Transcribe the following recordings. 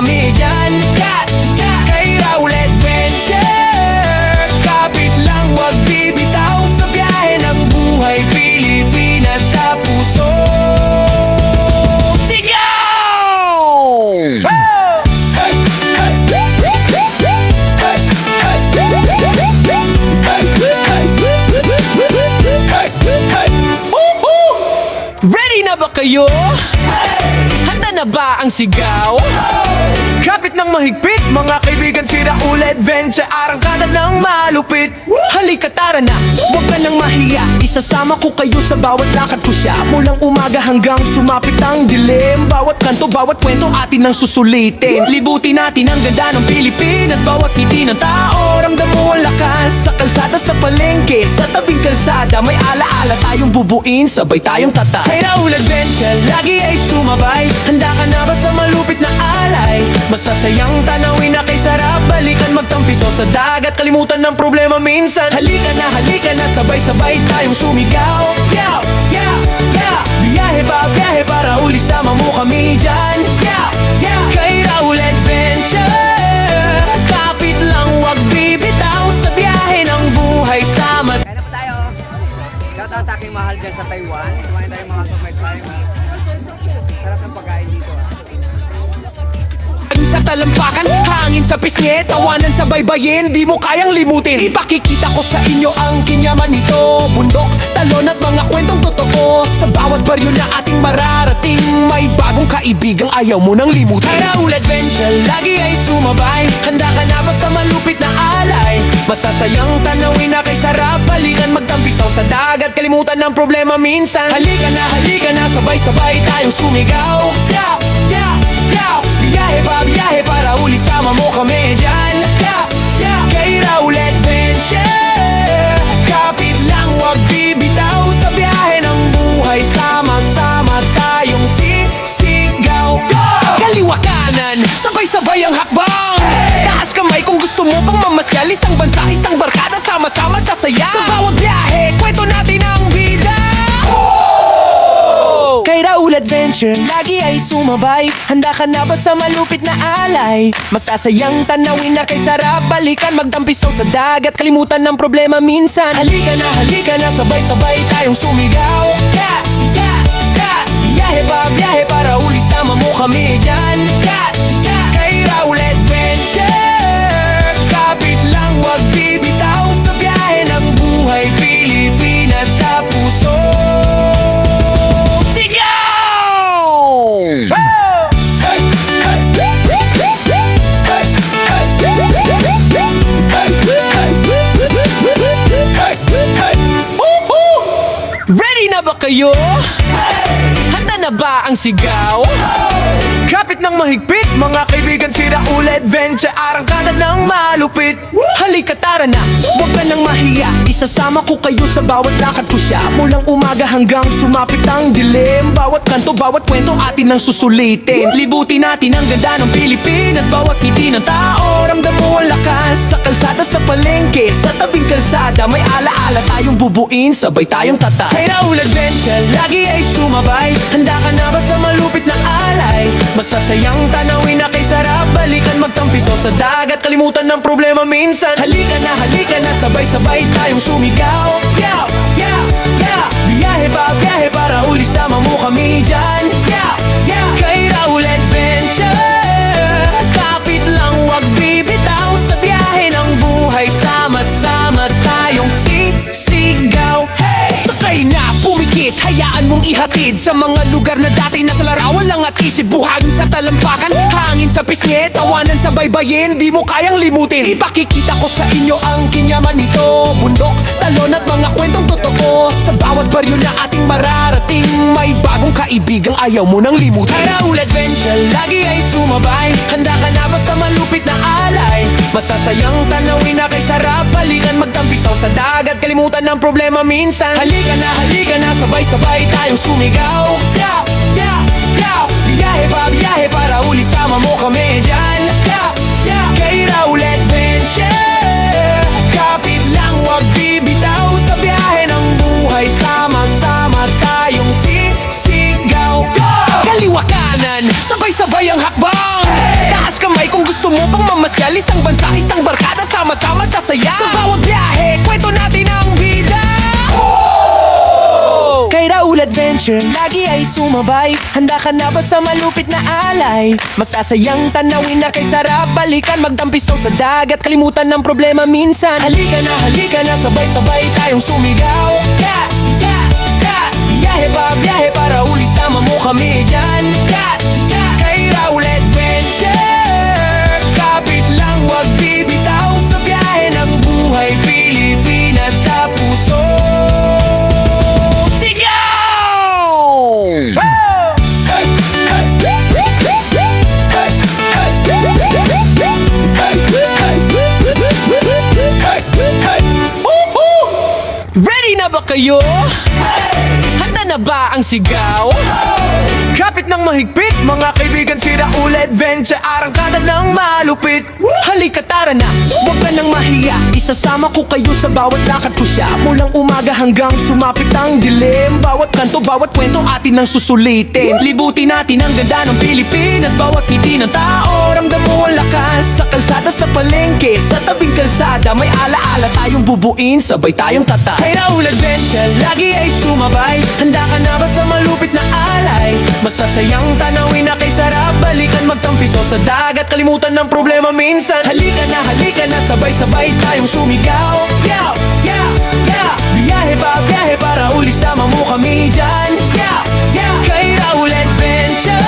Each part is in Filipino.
kami dyan. Kay Raul Adventure, kapit lang wag bibitaw sa biyahe ng buhay, Pilipinas sa puso. Sigaw! Ready na ba kayo? Handa na ba ang sigaw? Kapit ng mahigpit, mga kaibigan, si Raul Adventure, arangkada ng malupit. Halika tara na, huwag ka nang mahiya, isasama ko kayo sa bawat lakad ko siya. Mulang umaga hanggang sumapit ang dilim, bawat kanto, bawat kwento atin ang susulitin. Libutin natin ang ganda ng Pilipinas, bawat ngiti ng tao, ramdam mo ang lakas. Sa kalsada, sa palengke, sa tabing kalsada, may alaala tayong bubuin, sabay tayong tatay. Kay Raul Adventure, lagi ay sumabay, handa ka na ba sa malupit na alay? Masasayang tanawin na kay sarap, balikan magtampiso sa dagat, kalimutan ng problema minsan. Halika na, sabay-sabay tayong sumigaw. Yaw, yaw, yaw. Biyahe para uli, sama mo kami dyan. Yaw, yaw. Kay Raul Adventure, kapit lang wag bibitaw sa biyahe ng buhay, sama. Kaya na po tayo. Shoutout sa aking mahal dyan sa Taiwan. Kumain tayo mga kapay-pay. Sarap ng pagkain dito. Sa talampakan, hangin sa pisngi, tawanan sa baybayin, di mo kayang limutin. Ipakikita ko sa inyo ang kinyaman nito, bundok, talon at mga kwentong totoo. Sa bawat baryo na ating mararating, may bagong kaibigang ayaw mo nang limutin. Kay Raul Adventure, lagi ay sumabay, handa ka na ba sa malupit na alay? Masasayang tanawin na kay sarap, balikan magtampisaw sa dagat, kalimutan ng problema minsan. Halika na, sabay-sabay tayong sumigaw. Yaw, yaw, yaw. Biyahe para uli, sama mo kami dyan. Kay Raul Adventure, kapit lang wag bibitaw sa biyahe ng buhay, sama-sama tayong sisigaw. Kaliwa kanan, sabay-sabay ang hakbang. Taas kamay kung gusto mo pang mamasyal, isang bansa, isang barkada, sama-sama sasaya. Sa bawat biyahe, kwento natin ang bida. Kay Raul Adventure, lagi ay sumabay, handa ka na ba sa malupit na alay? Masasayang tanawin na kay sarap, balikan magtampisaw sa dagat, kalimutan ng problema minsan. Halika na, sabay-sabay tayong sumigaw. Biyahe para uli, sama mo kami dyan. Kay Raul Adventure, kapit lang wag bibitaw sa biyahe ng buhay, Pilipinas sa puso. Ready na ba kayo? Handa na ba ang sigaw? Kapit ng mahigpit, mga kaibigan, si Raul Adventure, arangkada ng malupit. Halika tara na, huwag ka nang mahiya, isasama ko kayo sa bawat lakad ko siya. Mulang umaga hanggang sumapit ang dilim, bawat kanto, bawat kwento atin ang susulitin. Libutin natin ang ganda ng Pilipinas, bawat ngiti ng tao, ramdam mo ang lakas. Sa kalsada, sa palengke, sa tabing kalsada, may alaala tayong bubuin, sabay tayong tatay. Kay Raul Adventure, lagi ay sumabay, handa ka na ba sa malupit na alay? Masasayang tanawin na kay sarap, balikan magtampisaw sa dagat, kalimutan ng problema minsan. Halika na, sabay-sabay tayong sumigaw. Yaw, yaw, yaw. Biyahe para uli, sama mo kami dyan. Yaw, yaw. Kay Raul Adventure, kapit lang wag bibitaw sa biyahe ng buhay, sama-sama tayong sisigaw. Sakay na, pumikit, hayaan mong ihatid sa mga lugar na dati nasa larawan lang at isip. Buhangin sa talampakan, hangin sa pisngi, tawanan sa baybayin, di mo kayang limutin. Ipakikita ko sa inyo ang kinyaman nito, bundok, talon at mga kwentong totoo. Sa bawat baryo na ating mararating, may bagong kaibigang ayaw mo nang limutin. Kay Raul Adventure, lagi ay sumabay, handa ka na ba sa malupit na alay? Masasayang tanawin na kay sarap, balikan magtampisaw sa dagat, kalimutan ng problema minsan. Halika na, sabay-sabay tayong sumigaw. Yaw, yaw, yaw. Biyahe para uli, sama mo kami dyan. Yaw, yaw. Kay Raul Adventure, kapit lang wag bibitaw sa biyahe ng buhay, sama-sama tayong sisigaw. Kaliwa kanan, sabay-sabay ang hakbang. Taas kung gusto mo pang mamasyal, isang bansa, isang barkada, sama-sama sasaya. Sa bawat biyahe, kwento natin ang bida. Kay Raul Adventure, lagi ay sumabay. Handa ka na ba sa malupit na alay? Masasayang tanawin na kay sarap balikan. Magdampisaw sa dagat, kalimutan ng problema minsan. Halika na, sabay-sabay tayong sumigaw. Yeah, yeah, yeah. Biyahe para uli, sama mo kami dyan. Yeah, yeah. Kay Raul Adventure, kapit lang, wag bibitaw sa biyahe ng buhay. Pilipinas sa puso. Ready na ba kayo? Handa na ba ang sigaw? Kapit ng mahigpit, mga kaibigan, si Raul Adventure, arangkada ng malupit. Halika tara na, huwag ka nang mahiya. Isasama ko kayo sa bawat lakad ko siya. Mulang umaga hanggang sumapit ang dilim. Bawat kanto, bawat kwento atin ang susulitin. Libutin natin ang ganda ng Pilipinas. Bawat ngiti ng tao, ramdam mo ang lakas. Sa kalsada, sa palengke, sa tabing kalsada, may alaala tayong bubuin, sabay tayong tatay. Kay Raul Adventure, lagi ay sumabay. Handa ka na ba sa malupit na alay? Masasayang tanawin na kay sarap balikan. Magtampisaw sa dagat, kalimutan ng problema minsan. Halika na, sabay-sabay tayong sumigaw. Yeah, yeah, yeah. Biyahe para uli, sama mo kami dyan. Yeah, yeah. Kay Raul Adventure,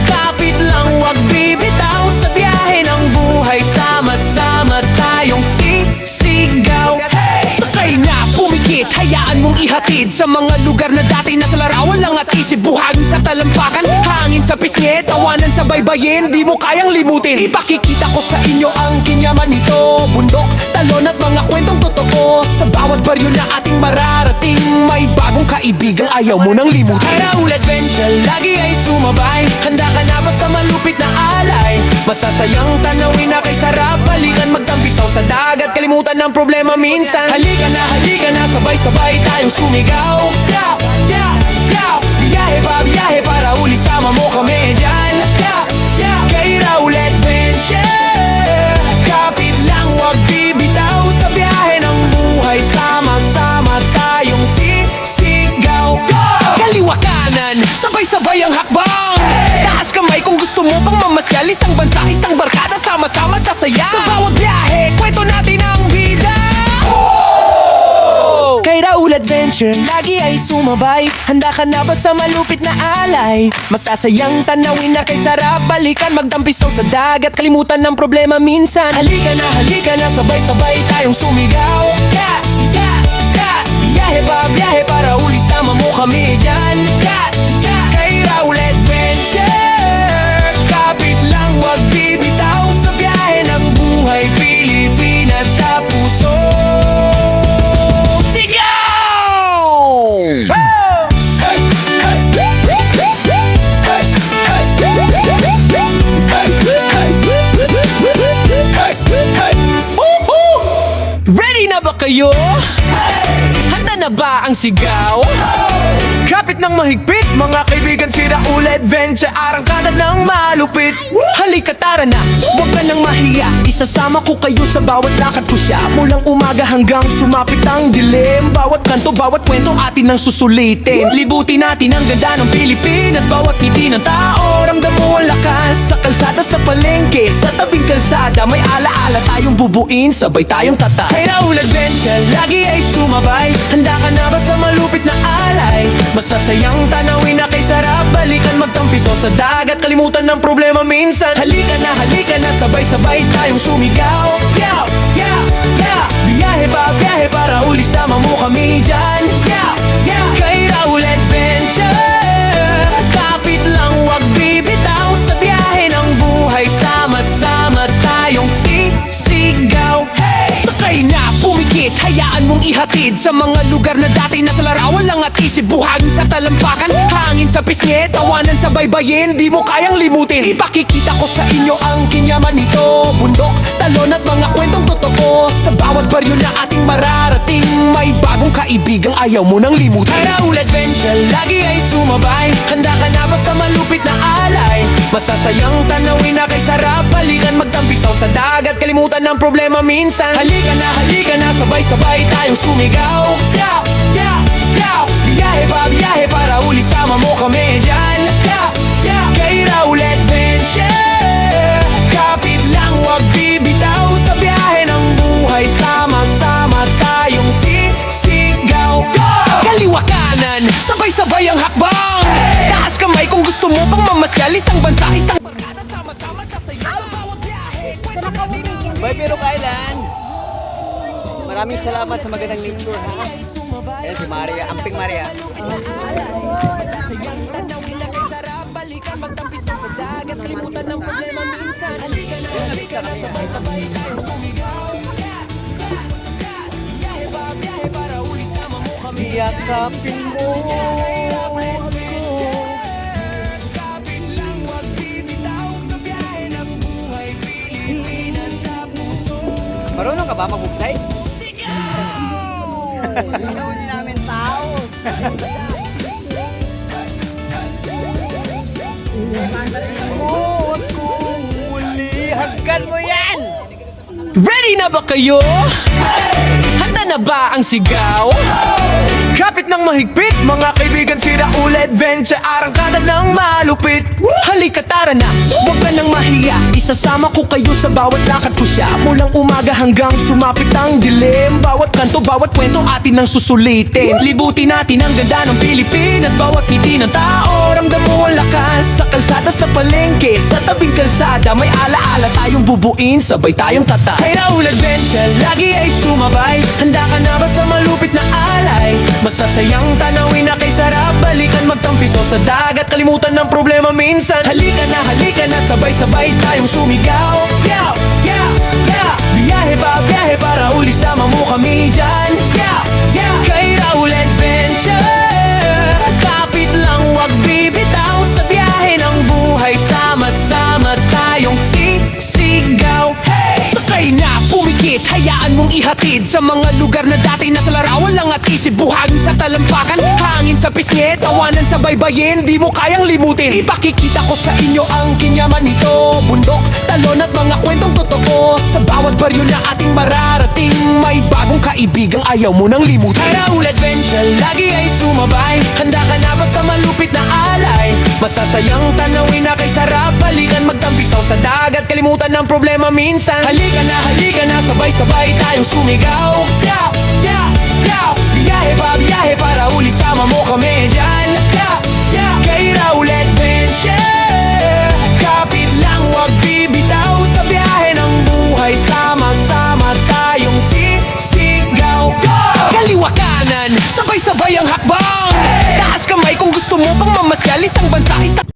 kapit lang, wag bibitaw sa biyahe ng buhay. Sama-sama tayong sisigaw. Sakay na, pumikit, hayaan mong ihatid sa mga lugar na dati nasa larawan lang at isip. Buhangin sa talampakan, hangin sa pisngi, tawanan sa baybayin, di mo kayang limutin. Ipakikita ko sa inyo ang kinyaman nito. Bundok, talon at mga kwentong totoo. Sa bawat baryo na ating mararating, may bagong kaibigang ayaw mo nang limutin. Kay Raul Adventure, lagi ay sumabay. Handa ka na ba sa malupit na alay? Masasayang tanawin na kay sarap balikan. Magtampisaw sa dagat, kalimutan ng problema minsan. Halika na, sabay-sabay tayong sumigaw. Yeah, yeah, yeah. Biyahe para uli, sama mo kami dyan. Yeah, yeah. Kay Raul Adventure, kapit lang, wag bibitaw sa biyahe ng buhay. Sama-sama tayong sisigaw. Kaliwa kanan, sabay-sabay ang hakbang. Taas kamay kung gusto mo pang mamasyal, isang bansa, isang barkada, sama-sama sasaya. Sa bawat biyahe, kwento natin ang bida. Kay Raul Adventure, lagi ay sumabay. Handa ka na ba sa malupit na alay? Masasayang tanawin na kay sarap balikan. Magdampisaw sa dagat, kalimutan ng problema minsan. Halika na, sabay-sabay tayong sumigaw. Yeah, yeah, yeah. Biyahe para uli, sama mo kami dyan. Yeah, yeah. Kay Raul Adventure, kapit lang, wag bibitaw sa biyahe ng buhay. Pilipinas sa puso. Ready na ba kayo? Handa na ba ang sigaw? Kapit ng mahigpit, mga kaibigan, si Raul Adventure, arangkada ng malupit. Halika tara na, huwag ka nang mahiya. Isasama ko kayo sa bawat lakad ko siya. Mulang umaga hanggang sumapit ang dilim. Bawat kanto, bawat kwento atin ang susulitin. Libutin natin ang ganda ng Pilipinas. Bawat ngiti ng tao, ramdam mo ang lakas. Sa kalsada, sa palengke, sa tabing kalsada, may alaala tayong bubuin, sabay tayong tatay. Kay Raul Adventure, lagi ay sumabay. Handa ka na ba sa malupit na alay? Masasayang tanawin na kay sarap balikan. Magtampisaw sa dagat, kalimutan ng problema minsan. Halika na, sabay-sabay tayong sumigaw. Yeah, yeah, yeah. Biyahe para uli, sama mo kami dyan. Yeah, yeah. Kay Raul Adventure, kapit lang, wag bibitaw sa biyahe ng buhay. Sama-sama tayong sisigaw. Sakay na, pumikit, hayaan mong ihatid sa mga lugar na dati nasa larawan lang at isip. Buhangin sa talampakan, hangin sa pisngi, tawanan sa baybayin, di mo kayang limutin. Ipakikita ko sa inyo ang kinyaman nito. Bundok, talon at mga kwentong totoo. totoo. Sa bawat baryo na ating mararating, may bagong kaibigang ayaw mo nang limutin. Raul Adventure, lagi ay sumabay. Handa ka na ba sa malupit na alay? Masasayang tanawin na kay sarap. Balikan magtampisaw sa dagat, kalimutan ng problema minsan. Halika na, sabay-sabay tayong sumigaw. Yeah, yeah, yeah. Biyahe para uli, sama mo kami dyan. Yeah, yeah. Kay Raul Adventure, kapit lang, wag bibitaw. Sa biyahe ng buhay, sama-sama tayong sisigaw. Kaliwa kanan, sabay-sabay ang hakbang. Taas kamay kung gusto mo pang mamasyal. Isang bansa, isang barkada, sama-sama sa sayo sa bawat biyahe. Kwento natin ang Bye, Pirok Island! Maraming salamat sa magandang nature, ha? Ayan si Maria, Amping Maria. masasayang tanawin na kay sarap. Balikan magtampisaw sa dagat, kalimutan ng problema minsan. Halika na, sabay-sabay tayong sumigaw. Biyahe para uli, sama mo kami. Yakapin mo ako. Kapit lang, wag bibitaw. Sa biyahe ng buhay, Pilipinas sa puso. Marunong ka ba magbuksay? Gawin namin tao. Wag kong huli. Hagkan mo yan! Ready na ba kayo? Handa na ba ang sigaw? Kapit ng mahigpit, mga kaibigan, si Raul Adventure, arangkada ng malupit. Halika, tara na, huwag ka nang mahiya. Isasama ko kayo sa bawat lakad ko siya. Mulang umaga hanggang sumapit ang dilim. Bawat kanto, bawat kwento atin ang susulitin. Libutin natin ang ganda ng Pilipinas. Bawat ngiti ng tao, ramdam mo ang lakas. Sa kalsada, sa palengke, sa tabing kalsada, may alaala tayong bubuin, sabay tayong tatay. Kay Raul Adventure, lagi ay sumabay. Handa ka na ba sa malupit na alay? Masasayang tanawin na kay sarap. Balikan magtampisaw sa dagat, kalimutan ng problema minsan. Halika na, sabay-sabay tayong sumigaw. Yeah, yeah, yeah. Biyahe para uli, sama mo kami dyan. Yeah, yeah. Kay Raul Adventure, kapit lang, wag bibitaw. Sa biyahe ng buhay, sama-sama tayong sisigaw. Sakay na, pumikit, hayaan mong ihatid sa mga lugar na dati nasa larawan lang at isip. Buhangin sa talampakan, hangin sa pisngi, tawanan sa baybayin, di mo kayang limutin. Ipakikita ko sa inyo ang kinyaman nito. Bundok, talon at mga kwentong totoo. Sa bawat baryo na ating mararating, may bagong kaibigang ayaw mo nang limutin. Raul Adventure, lagi ay sumabay. Handa ka na ba sa malupit na alay? Masasayang tanawin na kay sarap. Balikan magtampisaw sa dagat, kalimutan ng problema minsan. Halika na, sabay-sabay tayong sumigaw. Yeah, yeah, yeah. Biyahe para uli, sama mo kami dyan. Yeah, yeah. Kay Raul Adventure, kapit lang, wag bibitaw. Sa biyahe ng buhay, sama-sama tayong sisigaw. Kaliwa kanan, sabay-sabay ang hakbang. Taas kamay kung gusto mo pang mamasyal. Isang bansa, isang